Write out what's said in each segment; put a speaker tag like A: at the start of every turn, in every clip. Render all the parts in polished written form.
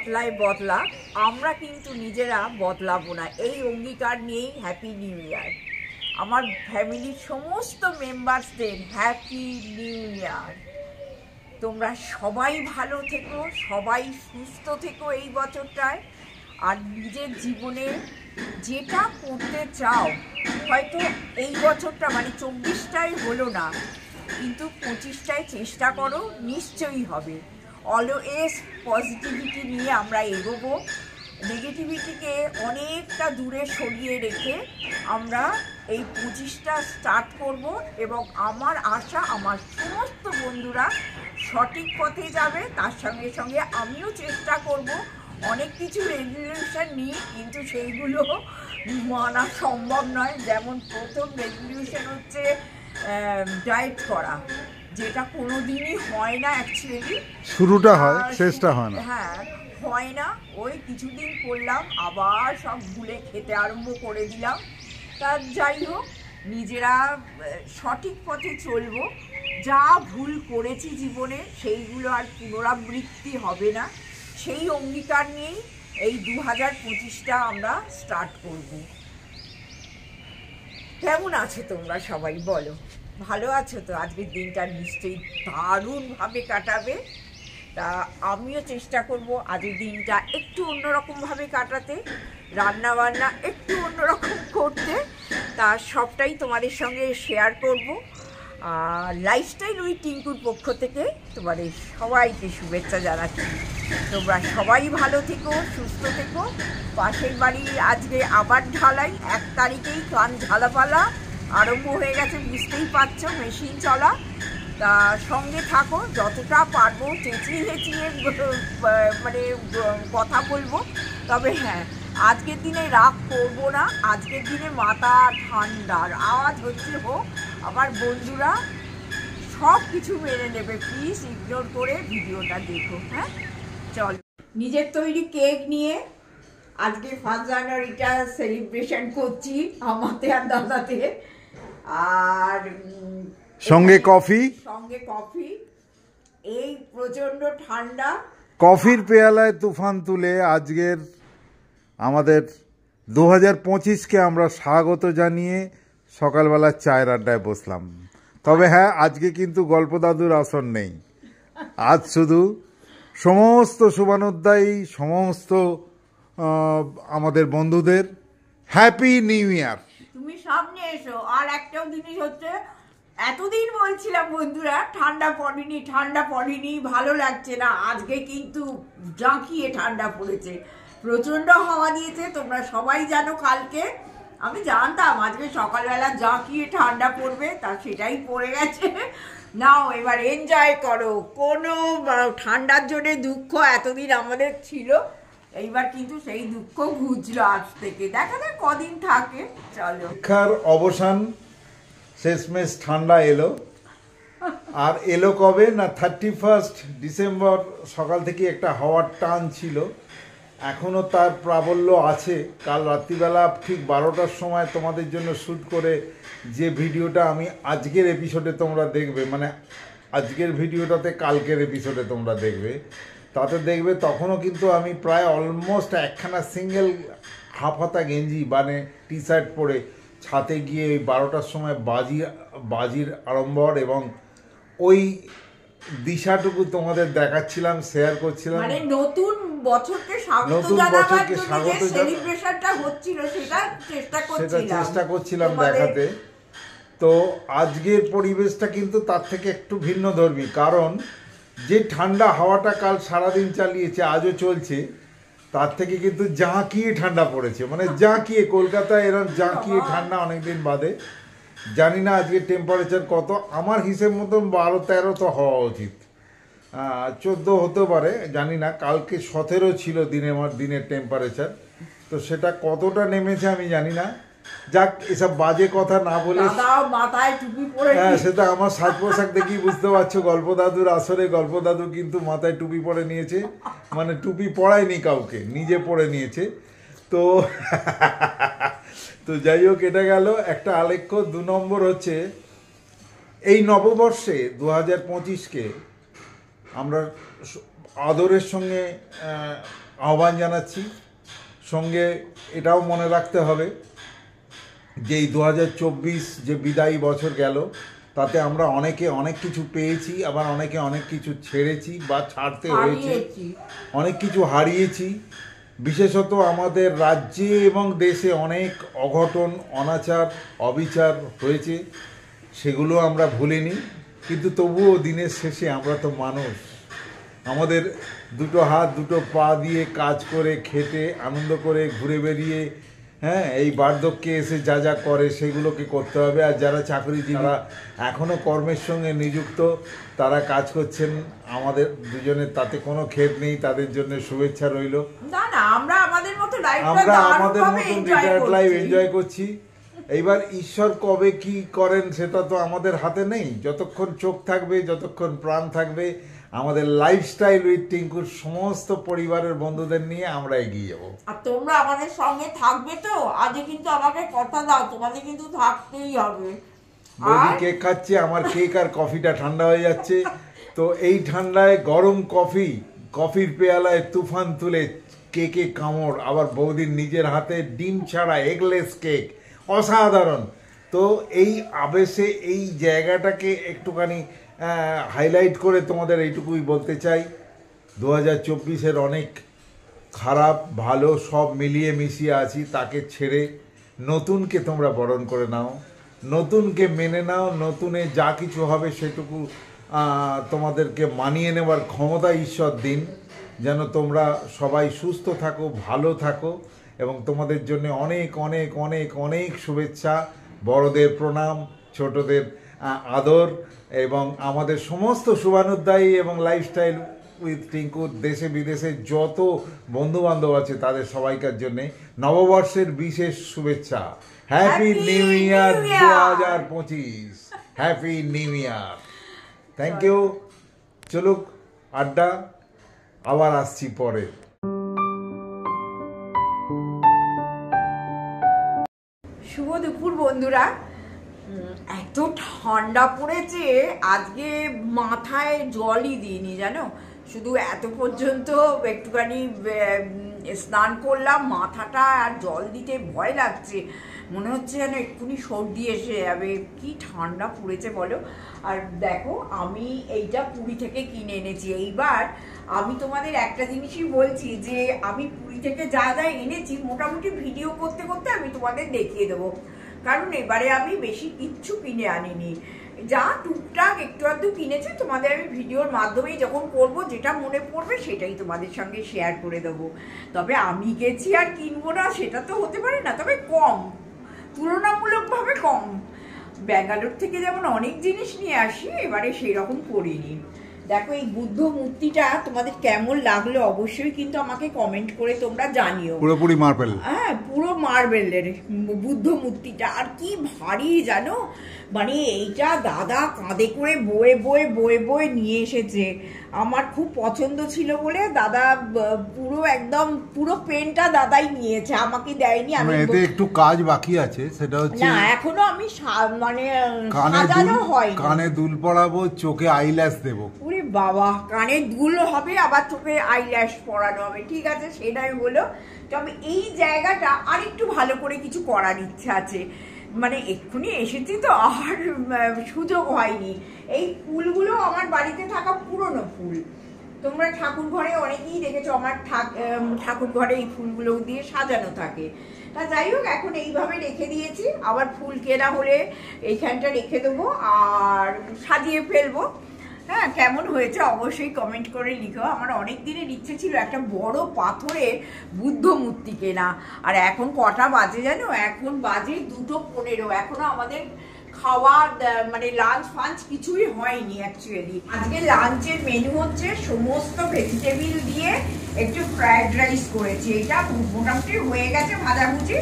A: বদলায় বদলা, আমরা কিন্তু নিজেরা বদলাবো না। এই অঙ্গীকার নিয়েই হ্যাপি নিউ ইয়ার। আমার ফ্যামিলির সমস্ত মেম্বার্সদের হ্যাপি নিউ ইয়ার। তোমরা সবাই ভালো থেকো, সবাই সুস্থ থেকো এই বছরটায়। আর নিজের জীবনে যেটা করতে চাও, হয়তো এই বছরটা মানে 24টায় হলো না, কিন্তু 25টায় চেষ্টা করো, নিশ্চয়ই হবে। অলওয়েজ পজিটিভিটি নিয়ে আমরা এগোবো। নেগেটিভিটিকে অনেকটা দূরে সরিয়ে রেখে আমরা এই 25টা স্টার্ট করব। এবং আমার আশা আমার সমস্ত বন্ধুরা সঠিক পথে যাবে। তার সঙ্গে সঙ্গে আমিও চেষ্টা করব। অনেক কিছু রেজলিউশন নিই, কিন্তু সেইগুলো মানা সম্ভব নয়। যেমন প্রথম রেজলিউশন হচ্ছে ডায়েট করা, যেটা কোনো দিনই হয় না অ্যাকচুয়ালি।
B: শুরুটা হয়, শেষটা হয় না।
A: হ্যাঁ, হয় না। ওই কিছুদিন করলাম, আবার সব ভুলে খেতে আরম্ভ করে দিলাম। তা যাই হোক, নিজেরা সঠিক পথে চলবো। যা ভুল করেছি জীবনে সেইগুলো আর পুনরাবৃত্তি হবে না, সেই অঙ্গীকার নিয়েই এই 2025টা আমরা স্টার্ট করব। কেমন আছো তোমরা সবাই বলো? ভালো আছো তো? আজকের দিনটা নিশ্চয়ই দারুণভাবে কাটাবে। তা আমিও চেষ্টা করব আজকের দিনটা একটু অন্যরকমভাবে কাটাতে, রান্নাবান্না একটু অন্যরকম করতে। তা সবটাই তোমাদের সঙ্গে শেয়ার করব। আর লাইফস্টাইল উইথ টিঙ্কুর পক্ষ থেকে তোমাদের সবাইকে শুভেচ্ছা জানাচ্ছি। তোমরা সবাই ভালো থেকো, সুস্থ থেকো। পাশের বাড়ি আজকে আবার ঢালাই, 1 তারিখেই কান ঝালাপালা আরম্ভ হয়ে গেছে, বুঝতেই পারছো, মেশিন চলা। তা সঙ্গে থাকো, যতটা পারবো চেঁচিয়ে চেঁচিয়ে মানে কথা বলবো। তবে হ্যাঁ, আজকের দিনে রাগ করবো না। আজকের দিনে মাথা ঠান্ডার আওয়াজ হচ্ছে হোক, আমার বন্ধুরা সব কিছু মেনে নেবে। প্লিজ ইগনোর করে ভিডিওটা দেখো। হ্যাঁ, চলো। নিজের তৈরি কেক নিয়ে আজকে 1 জানুয়ারিটা সেলিব্রেশন করছি আমাতে আর দাদাতে। আর
B: সঙ্গে কফি,
A: এই প্রচন্ড ঠান্ডা,
B: কফির পেয়ালায় তুফান তুলে আজকের আমাদের 2025কে আমরা স্বাগত জানিয়ে সকালবেলা চায়ের আড্ডায় বসলাম। তবে হ্যাঁ, আজকে কিন্তু গল্প দাদুর আসর নেই। আজ শুধু সমস্ত শুভানুধ্যায়ী সমস্ত আমাদের বন্ধুদের হ্যাপি নিউ ইয়ার।
A: তুমি সামনে এসো। আর একটাও জিনিস হচ্ছে, এতদিন বলছিলাম বন্ধুরা ঠান্ডা পড়েনি, ভালো লাগছে না। আজকে কিন্তু জাঁকিয়ে ঠান্ডা পড়েছে, প্রচন্ড হাওয়া দিয়েছে। তোমরা সবাই জানো, কালকে আমি জানতাম আজকে সকালবেলা জাঁকিয়ে ঠান্ডা পড়বে, তা সেটাই পড়ে গেছে। নাও এবার এনজয় করো। কোনো ঠান্ডার জন্য দুঃখ এতদিন আমাদের ছিল, এইবার কিন্তু সেই দুঃখ ঘুচলো আজ থেকে। দেখা যাক কদিন থাকে। চলো,
B: শিক্ষার অবসান, শেষমেশ ঠান্ডা এলো। আর এলো কবে না, 31 ডিসেম্বর সকাল থেকে একটা হাওয়ার টান ছিল, এখনও তার প্রাবল্য আছে। কাল রাত্রিবেলা ঠিক 12টার সময় তোমাদের জন্য শ্যুট করে যে ভিডিওটা আমি আজকের এপিসোডে তোমরা দেখবে, মানে আজকের ভিডিওটাতে কালকের এপিসোডে তোমরা দেখবে, তাতে দেখবে তখনও কিন্তু আমি প্রায় অলমোস্ট একখানা সিঙ্গেল হাফ হাতা গেঞ্জি মানে টি শার্ট পরে ছাতে গিয়ে ওই 12টার সময় বাজির আড়ম্বর এবং ওই দিশাটুকু তোমাদের দেখাচ্ছিলাম, শেয়ার করছিলাম।
A: মানে নতুন বছরকে স্বাগত জানাবার জন্য যে সেলিব্রেশনটা হচ্ছিল সেটা চেষ্টা করছিলাম
B: দেখাতে। তো আজকের পরিবেশটা কিন্তু তার থেকে একটু ভিন্নধর্মী, কারণ যে ঠান্ডা হাওয়াটা কাল সারাদিন চালিয়েছে, আজও চলছে, তার থেকে কিন্তু জাঁকিয়ে ঠান্ডা পড়েছে। মানে জাঁকিয়ে, কলকাতায় এরকম জাঁকিয়ে ঠান্ডা অনেকদিন বাদে। জানি না আজকে টেম্পারেচার কত, আমার হিসেব মতন 12-13 তো হওয়া উচিত, 14 হতে পারে, জানি না। কালকে 17 ছিল দিনের টেম্পারেচার, তো সেটা কতটা নেমেছে আমি জানি না। যাক, এসব বাজে কথা না বলে,
A: মাথায় টুপি পরে,
B: হ্যাঁ সেটা আমার সাজ পোশাক দেখেই বুঝতে পারছো। গল্প দাদুর আসরে গল্প দাদু কিন্তু মাথায় টুপি পরে নিয়েছে, মানে টুপি পরায়নি কাউকে, নিজে পরে নিয়েছে। তো তো যাই হোক, এটা গেল একটা আলেখ্য। 2 নম্বর হচ্ছে, এই নববর্ষে 2025কে আমরা আদরের সঙ্গে আহ্বান জানাচ্ছি। সঙ্গে এটাও মনে রাখতে হবে যে এই 2024 যে বিদায়ী বছর গেল, তাতে আমরা অনেকে অনেক কিছু পেয়েছি, আবার অনেকে অনেক কিছু ছেড়েছি বা ছাড়তে হয়েছে, অনেক কিছু হারিয়েছি। বিশেষত আমাদের রাজ্যে এবং দেশে অনেক অঘটন, অনাচার, অবিচার হয়েছে, সেগুলো আমরা ভুলিনি। কিন্তু তবুও দিনের শেষে আমরা তো মানুষ, আমাদের দুটো হাত দুটো পা দিয়ে কাজ করে খেটে আনন্দ করে ঘুরে বেরিয়ে, হ্যাঁ, এই বার্ধক্যে এসে যা যা করে সেগুলোকে করতে হবে। আর যারা চাকরিজীবীরা এখনও কর্মের সঙ্গে নিযুক্ত, তারা কাজ করছেন, আমাদের দুজনের তাতে কোনো খেদ নেই, তাদের জন্য শুভেচ্ছা রইল।
A: না না, আমরা আমাদের মতো
B: রিটায়ার্ড লাইফ এনজয় করছি। এইবার ঈশ্বর কবে কি করেন সেটা তো আমাদের হাতে নেই। যতক্ষণ চোখ থাকবে, যতক্ষণ প্রাণ থাকবে, আমাদের লাইফস্টাইল উইথ টিঙ্কুর সমস্ত পরিবারের বন্ধুদের নিয়ে আমরা এগিয়ে যাব।
A: আর তোমরা আমাদের সঙ্গে থাকবে তো? আজকে কিন্তু আমাকে কথা দাও, তোমাদের কিন্তু থাকতেই হবে।
B: বৌদি কেক খাচ্ছে, আমার কেক আর কফিটা ঠান্ডা হয়ে যাচ্ছে। তো এই ঠান্ডায় গরম কফির পেয়ালায় তুফান তুলে কেকে কামড়, আবার বৌদির নিজের হাতে ডিম ছাড়া এগলেস কেক, অসাধারণ। তো এই আবেশে এই জায়গাটাকে একটুখানি হাইলাইট করে তোমাদের এইটুকুই বলতে চাই, 2024-এর অনেক খারাপ ভালো সব মিলিয়ে মিশিয়ে আছি, তাকে ছেড়ে নতুনকে তোমরা বরণ করে নাও, নতুনকে মেনে নাও। নতুনে যা কিছু হবে সেটুকু তোমাদেরকে মানিয়ে নেওয়ার ক্ষমতা ঈশ্বর দিন, যেন তোমরা সবাই সুস্থ থাকো, ভালো থাকো। এবং তোমাদের জন্য অনেক অনেক অনেক অনেক শুভেচ্ছা, বড়দের প্রণাম, ছোটদের আদর, এবং আমাদের সমস্ত শুভানুধ্যায়ী এবং লাইফস্টাইল উইথ টিঙ্কু দেশে বিদেশে যত বন্ধুবান্ধব আছে তাদের সবাইকার জন্যে নববর্ষের বিশেষ শুভেচ্ছা। Happy new year 2025, happy new year. Thank you. চলুক আড্ডা, আবার আসছি পরে।
A: শুভ দুপুর বন্ধুরা। এত ঠান্ডা পড়েছে, আজকে মাথায় জলই দিইনি জানো, শুধু এত পর্যন্ত একটুখানি স্নান করলাম, মাথাটা আর জল দিতে ভয় লাগছে, মনে হচ্ছে যেন এক্ষুনি সর্দি এসে যাবে, কি ঠান্ডা পড়েছে বলো। আর দেখো, আমি এইটা পুরী থেকে কিনে এনেছি। এইবার আমি তোমাদের একটা জিনিসই বলছি, যে আমি পুরী থেকে যা যা এনেছি মোটামুটি ভিডিও করতে করতে আমি তোমাদের দেখিয়ে দেবো, কারণ এবারে আমি বেশি কিচ্ছু কিনে আনিনি, যা টুকটাক একটু আধটু কিনেছি তোমাদের আমি ভিডিওর মাধ্যমেই যখন করব, যেটা মনে পড়বে সেটাই তোমাদের সঙ্গে শেয়ার করে দেবো। তবে আমি গেছি আর কিনবো না সেটা তো হতে পারে না, তবে কম, তুলনামূলকভাবে কম। ব্যাঙ্গালোর থেকে যেমন অনেক জিনিস নিয়ে আসি, এবারে সেই রকম করিনি। দেখো, এই বুদ্ধ মূর্তিটা তোমাদের কেমন লাগলো অবশ্যই কিন্তু আমাকে কমেন্ট করে তোমরা জানিও।
B: পুরোপুরি মার্বেল,
A: হ্যাঁ পুরো মার্বেলের বুদ্ধ মূর্তিটা, আর কি ভারী জানো, মানে এইটা দাদা কাঁধে করে বয়ে বয়ে বয়ে বয়ে নিয়ে এসেছে। আমার খুব পছন্দ ছিল বলে দাদা পুরো একদম পুরো পেনটা দাদাই নিয়েছে, আমাকে দেয়নি। আমি
B: এতে একটু কাজ বাকি আছে, সেটা হচ্ছে
A: না এখনো আমি মানে সাজানো হয়নি।
B: কানে দুল পরাবো, চোখে আইল্যাশ দেবো।
A: ওরে বাবা, কানে দুল হবে আবার চোখে আইল্যাশ পরানো হবে, ঠিক আছে সেটাই হলো। তবে এই জায়গাটা আর একটু ভালো করে কিছু করার ইচ্ছা আছে, মানে এক্ষুনি এসেছি তো আর সুযোগ হয়নি। এই ফুলগুলো আমার বাড়িতে থাকা পুরনো ফুল, তোমরা ঠাকুর ঘরে অনেকেই দেখেছো, আমার ঠাকুর ঘরে এই ফুলগুলো দিয়ে সাজানো থাকে। তা যাই হোক, এখন এইভাবে রেখে দিয়েছি, আবার ফুল কেনা হলে এইখানটা রেখে দেবো আর সাজিয়ে ফেলবো। হ্যাঁ, কেমন হয়েছে অবশ্যই কমেন্ট করে লিখো। আমার অনেক দিনের ইচ্ছে ছিল একটা বড় পাথরের বুদ্ধ মূর্তি কেনা, আর এখন কটা বাজে জানো, এখন বাজে 2:15, এখনো আমাদের খাওয়া মানে লাঞ্চ ফাঞ্চ কিছুই হয়নি অ্যাকচুয়ালি। আজকে লাঞ্চের মেনু হচ্ছে সমস্ত ভেজিটেবিল দিয়ে একটু ফ্রাইড রাইস করেছি, এটা মোটামুটি হয়ে গেছে ভাজাভুজি।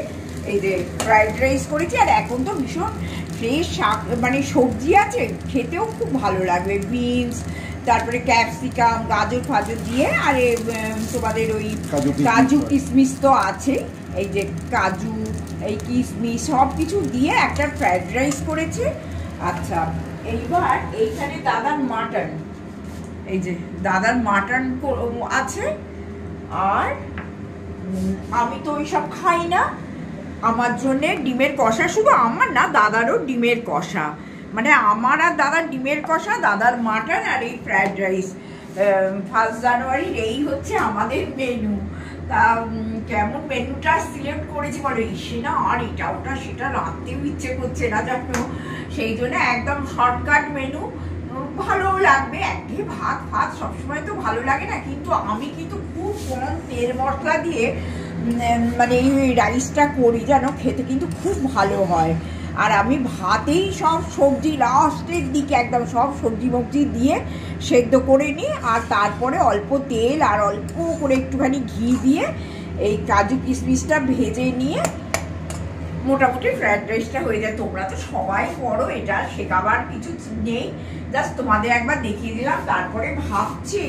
A: এই যে ফ্রাইড রাইস করেছি, আর এখন তো ভীষণ ফ্রেশ শাক মানে সবজি আছে, খেতেও খুব ভালো লাগবে, বিনস, তারপরে ক্যাপসিকাম, গাজর ফাজর দিয়ে, আর তোমাদের ওই কাজু কিশমিশ তো আছে, এই যে কাজু এই কিশমিশ সব কিছু দিয়ে একটা ফ্রাইড রাইস করেছি। আচ্ছা, এইবার এইখানে দাদার মাটন, এই যে দাদার মাটন আছে, আর আমি তো ওইসব খাই না, আমার জন্যে ডিমের কষা, শুধু আমার না দাদারও ডিমের কষা, মানে আমার আর দাদার ডিমের কষা, দাদার মাটন আর এই ফ্রাইড রাইস। 1 জানুয়ারির এই হচ্ছে আমাদের মেনু। তা কেমন মেনুটা সিলেক্ট করেছি বলো, ইসে না আর এটা ওটা সেটা রাখতেও ইচ্ছে করছে না জানো, সেই জন্য একদম শর্টকাট মেনু। ভালো লাগবে, একঘেয়ে ভাত ফাত সবসময় তো ভালো লাগে না, কিন্তু আমি কিন্তু খুব কম তেল মশলা দিয়ে মানে এই রাইসটা করি জানো, খেতে কিন্তু খুব ভালো হয়। আর আমি ভাতেই সব সবজি লাস্টের দিকে একদম সব সবজি মবজি দিয়ে সেদ্ধ করে নিই, আর তারপরে অল্প তেল আর অল্প করে একটুখানি ঘি দিয়ে এই কাজু কিশমিশটা ভেজে নিয়ে মোটামুটি ফ্রাইড রাইসটা হয়ে যায়। তোমরা তো সবাই করো, এটা শেখাবার কিছু নেই, জাস্ট তোমাদের একবার দেখিয়ে দিলাম। তারপরে ভাবছি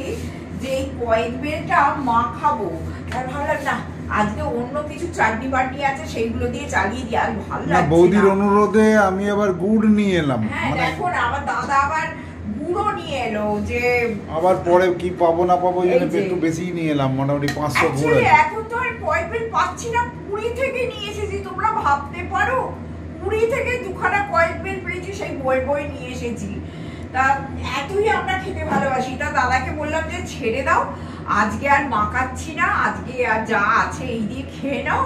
A: যে এই কয়েক বেলটা মাখাবো, আর ভাবলাম না আজকে অন্য কিছু চাটনি বাটনি আছে সেইগুলো দিয়ে চালিয়ে দিই, আর ভালো লাগছে না।
B: বৌদির অনুরোধে আমি আবার গুড় নিয়ে এলাম।
A: হ্যাঁ দেখো না, আমার দাদা আবার গুঁড়ো নিয়ে এলো, যে
B: আবার পরে কি পাবো না পাবো এই জন্য একটু বেশি নিয়ে এলাম, মোটামুটি 500 গুড় আছে।
A: এখন তো আর কয়েক বেল পাচ্ছি না, পুরী থেকে নিয়ে এসেছি, তোমরা ভাবতে পারো পুরী থেকে দুখানা কয়েক বেল পেয়েছি, সেই বই বই নিয়ে এসেছি। তা এতই আমরা খেতে ভালোবাসি, তা দাদাকে বললাম যে ছেড়ে দাও, আজকে আর মাখাচ্ছি না, আজকে আর যা আছে এই দিয়ে খেয়ে নাও,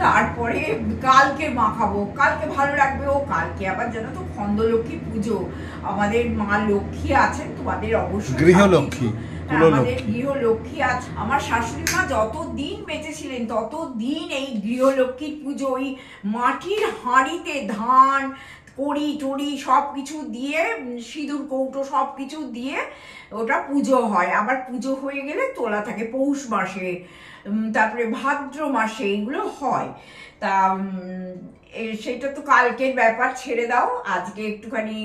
A: তারপরে কালকে মাখাবো, কালকে ভালো লাগবে। ও কালকে আবার জানো তো খন্দলক্ষ্মী পুজো, আমাদের মা লক্ষ্মী আছেন, তোমাদের অবশ্যই
B: গৃহলক্ষ্মী,
A: আমাদের গৃহলক্ষ্মী আছে। আমার শাশুড়ি মা যতদিন বেঁচে ছিলেন ততদিন এই গৃহলক্ষ্মীর পুজো, ওই মাটির হাঁড়িতে ধান কড়ি টড়ি সব কিছু দিয়ে, সিঁদুর কৌটো সব কিছু দিয়ে ওটা পুজো হয়। আবার পুজো হয়ে গেলে তোলা থাকে পৌষ মাসে, তারপরে ভাদ্র মাসে এগুলো হয়। তা সেটা তো কালকের ব্যাপার, ছেড়ে দাও। আজকে একটুখানি,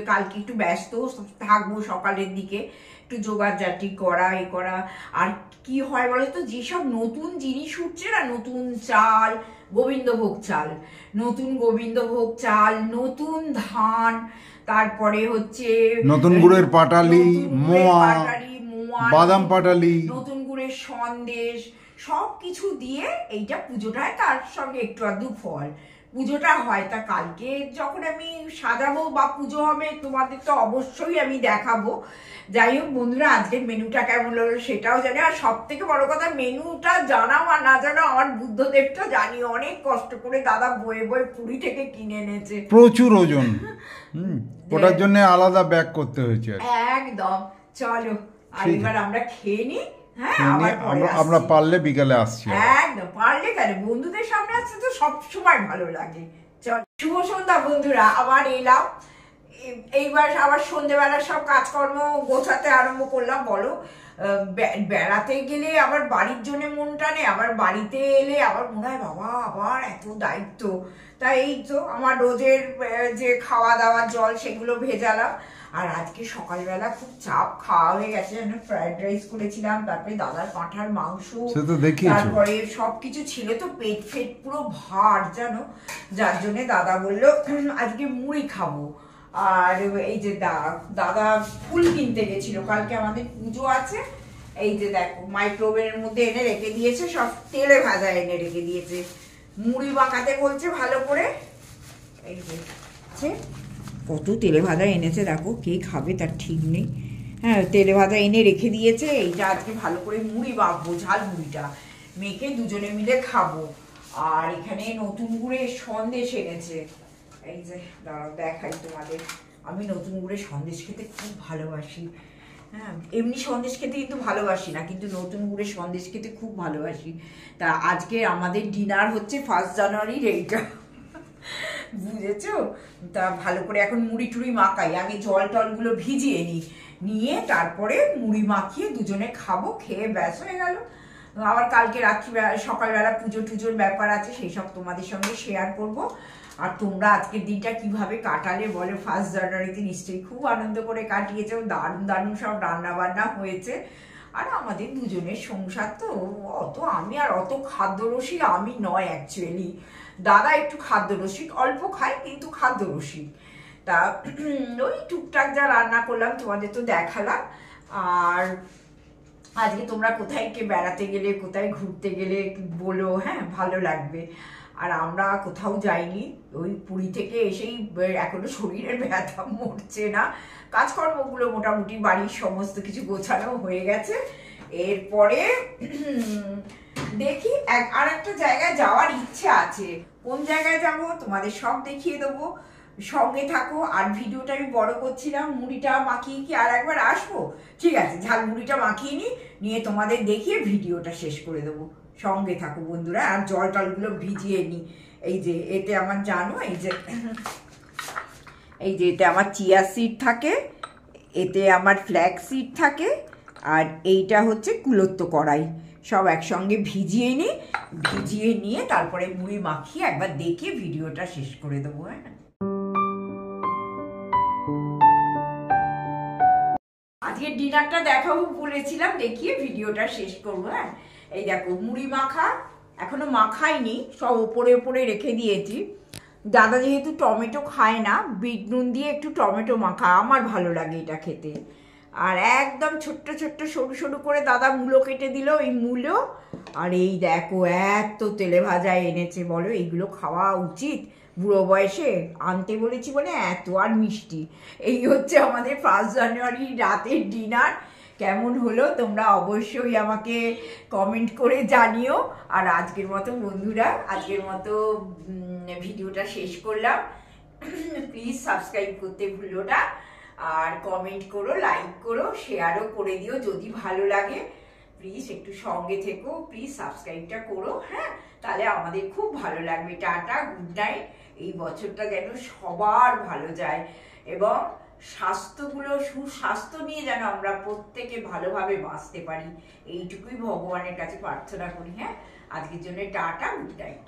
A: কালকে একটু ব্যস্ত থাকবো সকালের দিকে, একটু জোগাড় জাটি করা এ করা। আর কি হয় বলো তো, যেসব নতুন জিনিস উঠছে না, নতুন চাল, গোবিন্দভোগ চাল, নতুন গোবিন্দভোগ চাল, নতুন ধান, তারপরে হচ্ছে
B: নতুন গুড়ের পাটালি, মোয়া, বাদাম পাটালি,
A: নতুন গুড়ের সন্দেশ, সব কিছু দিয়ে এইটা পুজোটায়, তার সঙ্গে একটু আধটু ফল, পুজোটা হয়। তা কালকে যখন আমি সাজাবো বা পুজো হবে তোমাদের তো অবশ্যই আমি দেখাবো। যাই হোক বন্ধুরা, আজকের মেনুটা কেমন হলো সেটাও জানি, আর সব থেকে বড় কথা মেনুটা জানাও আর না জানাও, আমার বুদ্ধদেবটা জানি অনেক কষ্ট করে দাদা বয়ে বয়ে পুরী থেকে কিনে এনেছে,
B: প্রচুর ওজন, ওটার জন্য আলাদা ব্যাগ করতে হয়েছে।
A: একদম। চলো আর এবার আমরা খেয়ে নিই। হ্যাঁ,
B: আমরা পারলে বিকালে আসছি।
A: একদম পারলে কেন, বন্ধুদের সামনে আসতে তো সব সময় ভালো লাগে। চল, শুভ সন্ধ্যা বন্ধুরা, আবার এলাম। এইবার আবার সন্ধ্যেবেলা সব কাজকর্ম গোছাতে আরম্ভ করলাম। বলো, বেড়াতে গেলে আবার বাড়ির জন্য মন টানে, আবার বাড়িতে এলে আবার মনে হয় বাবা আবার এত দায়িত্ব। তাই এই তো আমার রোজের যে খাওয়া দাওয়া জল সেগুলো ভেজালাম। আর আজকে সকালবেলা খুব চাপ খাওয়া হয়ে গেছে, ফ্রাইড রাইস করেছিলাম, তারপরে দাদার পাঁঠার মাংস, তারপরে সবকিছু ছিল, তো পেট ফেট পুরো ভার জানো, যার জন্য দাদা বললো আজকে মুড়ি খাবো। আর এই যে দাদা ফুল কিনতে গেছিল, কালকে আমাদের পুজো আছে। এই যে দেখো মাইক্রোওভেনের মধ্যে এনে রেখে দিয়েছে, সব তেলে ভাজা এনে রেখে দিয়েছে, মুড়ি মাখাতে বলছে ভালো করে। এই যে কত তেলে ভাজা এনেছে দেখো, কে খাবে তার ঠিক নেই। হ্যাঁ, তেলে ভাজা এনে রেখে দিয়েছে, এইটা আজকে ভালো করে মুড়ি মাখবো, ঝাল মুড়িটা মেখে দুজনে মিলে খাবো। আর এখানে নতুন গুড়ের সন্দেশ এনেছে, এই যে দাঁড়াও দেখাই তোমাদের। আমি নতুন গুড়ের সন্দেশ খেতে খুব ভালোবাসি। হ্যাঁ, এমনি সন্দেশ খেতে কিন্তু ভালোবাসি না, কিন্তু নতুন গুড়ের সন্দেশ খেতে খুব ভালোবাসি। তা আজকে আমাদের ডিনার হচ্ছে 1 জানুয়ারির এইটা, বুঝেছো? তা ভালো করে এখন মুড়ি টুড়ি মাখাই, আগে জল টলগুলো ভিজিয়ে নিয়ে তারপরে মুড়ি মাখিয়ে দুজনে খাবো, খেয়ে ব্যাস হয়ে গেল। আবার কালকে রাত্রিবেলা সকালবেলা পুজো টুজোর ব্যাপার আছে, সেই সব তোমাদের সঙ্গে শেয়ার করব। আর তোমরা আজকের দিনটা কিভাবে কাটালে বলো? 1 জানুয়ারিতে নিশ্চয়ই খুব আনন্দ করে কাটিয়েছো, দারুণ দারুণ সব রান্না বান্না হয়েছে। আর আমাদের দুজনের সংসার তো আমি আর অত খাদ্যরসিক আমি নয় অ্যাকচুয়ালি, দাদা একটু খাদ্যরসিক, অল্প খায় কিন্তু খাদ্যরসিক। তা ওই টুকটাক যা রান্না করলাম তোমাদের তো দেখালাম। আর আজকে তোমরা কোথায় কে বেড়াতে গেলে, কোথায় ঘুরতে গেলে বলো, হ্যাঁ ভালো লাগবে। আর আমরা কোথাও যাইনি, ওই পুরী থেকে এসেই এখনো শরীরের ব্যথা মরছে না। কাজকর্মগুলো মোটামুটি বাড়ির সমস্ত কিছু গোছানো হয়ে গেছে। এরপরে দেখি আর একটা জায়গায় যাওয়ার ইচ্ছে আছে। কোন জায়গায় যাব তোমাদের সব দেখিয়ে দেবো, সঙ্গে থাকো। আর ভিডিওটা আমি বড় করছিলাম, মুড়িটা মাখিয়ে কি আর একবার আসবো? ঠিক আছে, ঝাল মুড়িটা মাখিয়ে নিয়ে তোমাদের দেখিয়ে ভিডিওটা শেষ করে দেবো। সঙ্গে থাকো বন্ধুরা। আর জল টলগুলো ভিজিয়ে নিই। এই যে এতে আমার জানো, এই যে এতে আমার চিয়া সিড থাকে, এতে আমার ফ্ল্যাক্স সিড থাকে, আর এইটা হচ্ছে কুলত্ত কড়াই। সব একসঙ্গে ভিজিয়ে নিয়ে তারপরে মুড়ি মাখিয়ে একবার দেখে ভিডিওটা শেষ করে দেবো। হ্যাঁ, আজকে ডিনারটা দেখাবো বলেছিলাম, দেখিয়ে ভিডিওটা শেষ করবো। হ্যাঁ, এই দেখো মুড়ি মাখা, এখনো মাখাইনি, সব ওপরে ওপরে রেখে দিয়েছি। দাদা যেহেতু টমেটো খায় না, বিট নুন দিয়ে একটু টমেটো মাখা, আমার ভালো লাগে এটা খেতে। আর একদম ছোট্ট ছোট্ট সরু সরু করে দাদা মূলো কেটে দিল, এই মূলো। আর এই দেখো এত তেলে ভাজা এনেছে, বলো এইগুলো খাওয়া উচিত বুড়ো বয়সে? আনতে বলেছি বলে এত, আর মিষ্টি। এই হচ্ছে আমাদের 1 জানুয়ারি রাতের ডিনার। কেমন হলো তোমরা অবশ্যই আমাকে কমেন্ট করে জানিও। আর আজকের মতো বন্ধুরা, আজকের মতো ভিডিওটা শেষ করলাম। প্লিজ সাবস্ক্রাইব করতে ভুলো না, আর কমেন্ট করো, লাইক করো, শেয়ারও করে দিও যদি ভালো লাগে। প্লিজ একটু সঙ্গে থেকো, প্লিজ সাবস্ক্রাইবটা করো। হ্যাঁ, তাহলে আমাদের খুব ভালো লাগবে। Tata, good night. এই বছরটা যেন সবার ভালো যায়, এবং সুস্বাস্থ্য নিয়ে যেন আমরা প্রত্যেকে ভালোভাবে বাঁচতে পারি, এইটুকুই ভগবানের কাছে প্রার্থনা করি। হ্যাঁ, আজকের জন্য টাটা, গুড নাইট।